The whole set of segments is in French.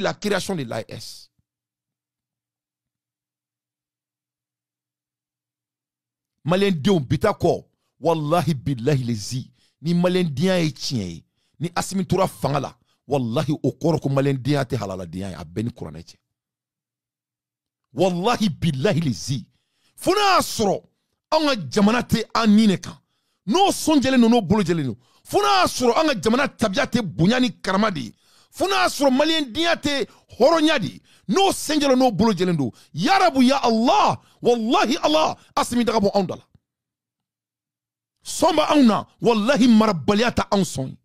la création de l'AES. Malien Dion bitako wallahi billahi lezi ni malien dia e tien ni Assimi Tora fangala wallahi okoro ko malien dia te halala dia a ben Qur'an e wallahi billahi lezi funa asro anga jamana te anine kan no sonjele no bolo jele no funa asro anga jamana tabiate bunyani karamadi funa asro malien dia te horonyadi no senjelo no bolo jelendo ya rabu ya Allah wallahi Allah Assimi daga bon andala somba auna wallahi marabaliata anson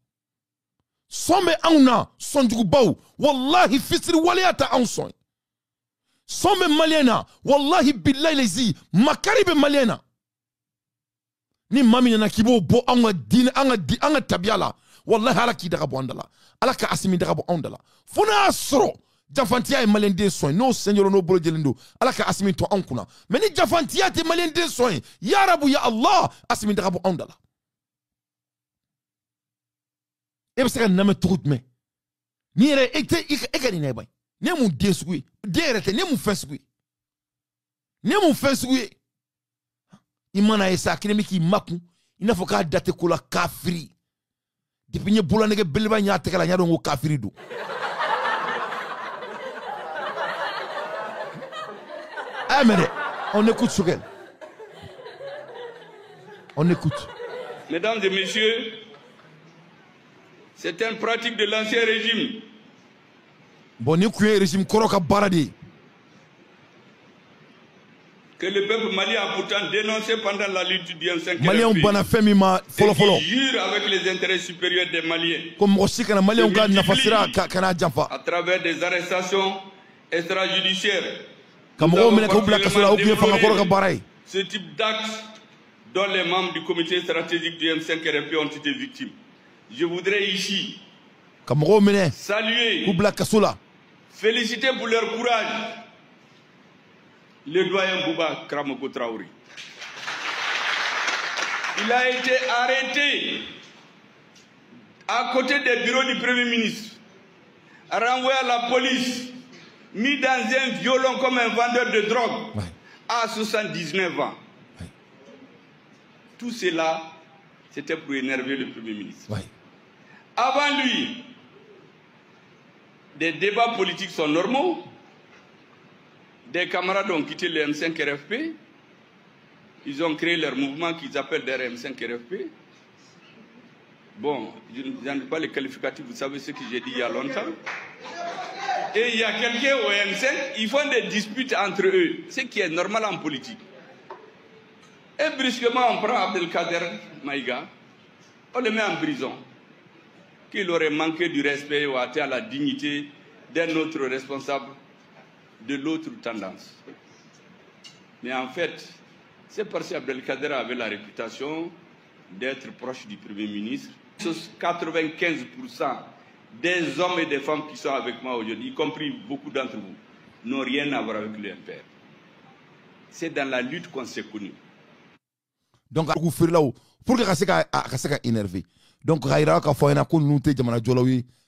sombe auna sonjugu baw wallahi fisri waliata anson sombe maliena wallahi billahi lezi makaribe maliena ni mami na kibo bo anga din anga tabiala wallahi ala ki daga bon andala ala ka Assimi daga bon andala funa asro Jafantia e malende soin no seigneur no bolo jelendo ala ka Assimi to ankuna mais ni jafantia te malende soin ya rabu ya Allah Assimi daga bo andala e besa na me tout me ni re ekani ne bay ne mu desugui derete ne mu fesugui imana esa kinemi ki maku ina foka date ko la kafiri depuis ne bola nege belba nya tekala nya do kafiri do. On écoute sur elle. On écoute. Mesdames et messieurs, c'est une pratique de l'ancien régime. Bon, nous régime Koroka Baradi. Que le peuple malien a pourtant dénoncé pendant la lutte du M5. Malien Banafemima follow. Qui jure avec les intérêts supérieurs des Maliens. Comme aussi quand Malien n'a à travers des arrestations extrajudiciaires. Ce type d'actes dont les membres du comité stratégique du M5RP ont été victimes. Je voudrais ici saluer, féliciter pour leur courage le doyen Bouba Kramoko Traoré. Il a été arrêté à côté des bureaux du Premier ministre, renvoyé à la police, mis dans un violon comme un vendeur de drogue à 79 ans. Tout cela, c'était pour énerver le Premier ministre. Avant lui, des débats politiques sont normaux. Des camarades ont quitté le M5RFP. Ils ont créé leur mouvement qu'ils appellent der M5RFP. Bon, je n'en ai pas les qualificatifs, vous savez ce que j'ai dit il y a longtemps. Et il y a quelqu'un au M5, ils font des disputes entre eux, ce qui est normal en politique. Et brusquement, on prend Abdelkader Maïga, on le met en prison. Qu'il aurait manqué du respect ou atteint à la dignité d'un autre responsable de l'autre tendance. Mais en fait, c'est parce qu'Abdelkader avait la réputation d'être proche du Premier ministre. 95% des hommes et des femmes qui sont avec moi aujourd'hui, y compris beaucoup d'entre vous, n'ont rien à voir avec le MPR. C'est dans la lutte qu'on s'est connus. Donc, pour que ça énervé. Donc,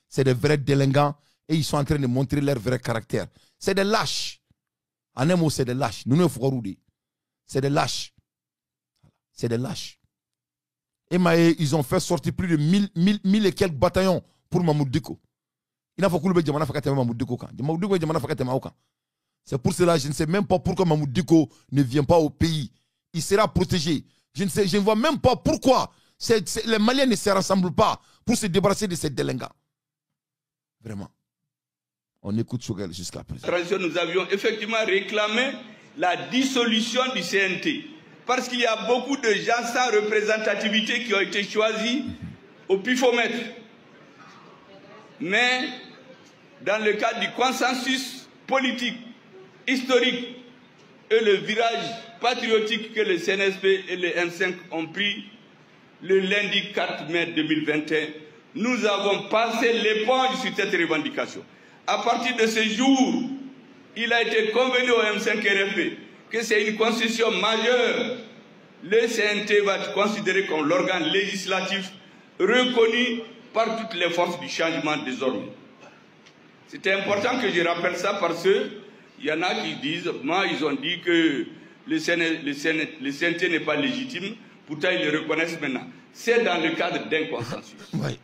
c'est des vrais délinquants et ils sont en train de montrer leur vrai caractère. C'est des lâches. En un mot, c'est des lâches. Nous ne faisons pas. C'est des lâches. C'est des lâches. Et ils ont fait sortir plus de 1000 et quelques bataillons pour Mamoudou Diko. Il n'a pas voulu dire Mamoudou Diko. C'est pour cela que je ne sais même pas pourquoi Mamoudou Diko ne vient pas au pays. Il sera protégé. Je ne vois même pas pourquoi les Maliens ne se rassemblent pas pour se débarrasser de ces délinquants. Vraiment. On écoute Choguel jusqu'à présent. Nous avions effectivement réclamé la dissolution du CNT. Parce qu'il y a beaucoup de gens sans représentativité qui ont été choisis au pifomètre. Mais dans le cadre du consensus politique, historique et le virage patriotique que le CNSP et le M5 ont pris le lundi 4 mai 2021, nous avons passé l'éponge sur cette revendication. À partir de ce jour, il a été convenu au M5RFP que c'est une concession majeure. Le CNT va être considéré comme l'organe législatif reconnu par toutes les forces du changement désormais. C'était important que je rappelle ça parce qu'il y en a qui disent, moi ils ont dit que le CNT n'est pas légitime, pourtant ils le reconnaissent maintenant. C'est dans le cadre d'un consensus. Ouais.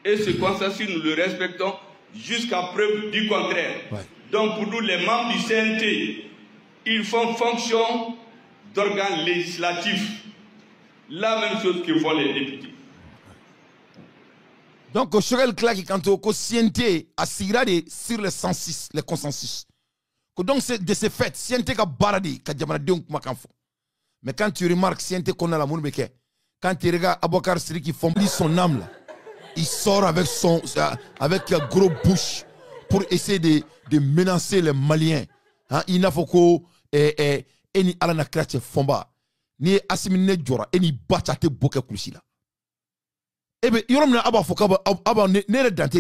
Et ce consensus, nous le respectons jusqu'à preuve du contraire. Ouais. Donc pour nous, les membres du CNT, ils font fonction d'organes législatifs. La même chose que font les députés. Donc, au Chorel Claki, quand au CNT a signé sur le 106, le consensus. Donc, de ce fait, CNT a baradi, a diamanadeum kumakanfo. Mais quand tu remarques CNT qu'on a la mounbeke, quand tu regardes Abouakar Siri qui fondit son âme là, il sort avec un gros bouche pour essayer de menacer les Maliens. Hein, il n'a pas que ni alana krache fomba ni asimine jora ni bachate boke kushila. Ebe yorom na aba foka aba ne dante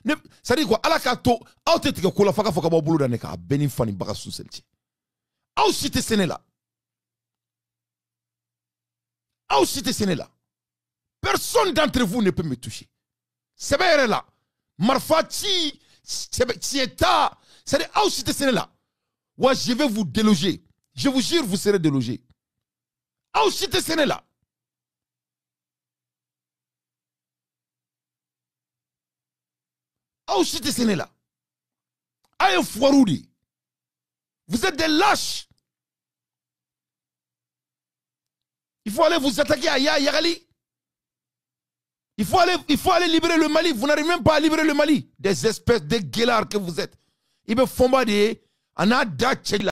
ne sadi quoi alaka to autetika ko la faka foka ba bulu da ka beni fani baka sunselti. Au cité Sénéla. Au cité Sénéla. Personne d'entre vous ne peut me toucher. C'est bien là. Marfati, Tieta, c'est au cité Sénéla. Ouais, je vais vous déloger. Je vous jure, vous serez délogés. Au cité Sénéla. Au cité Sénéla. Aïe Fouaroudi. Vous êtes des lâches. Il faut aller vous attaquer à Yagali. Il faut aller libérer le Mali. Vous n'arrivez même pas à libérer le Mali. Des espèces de guélards que vous êtes. Il me font pas des...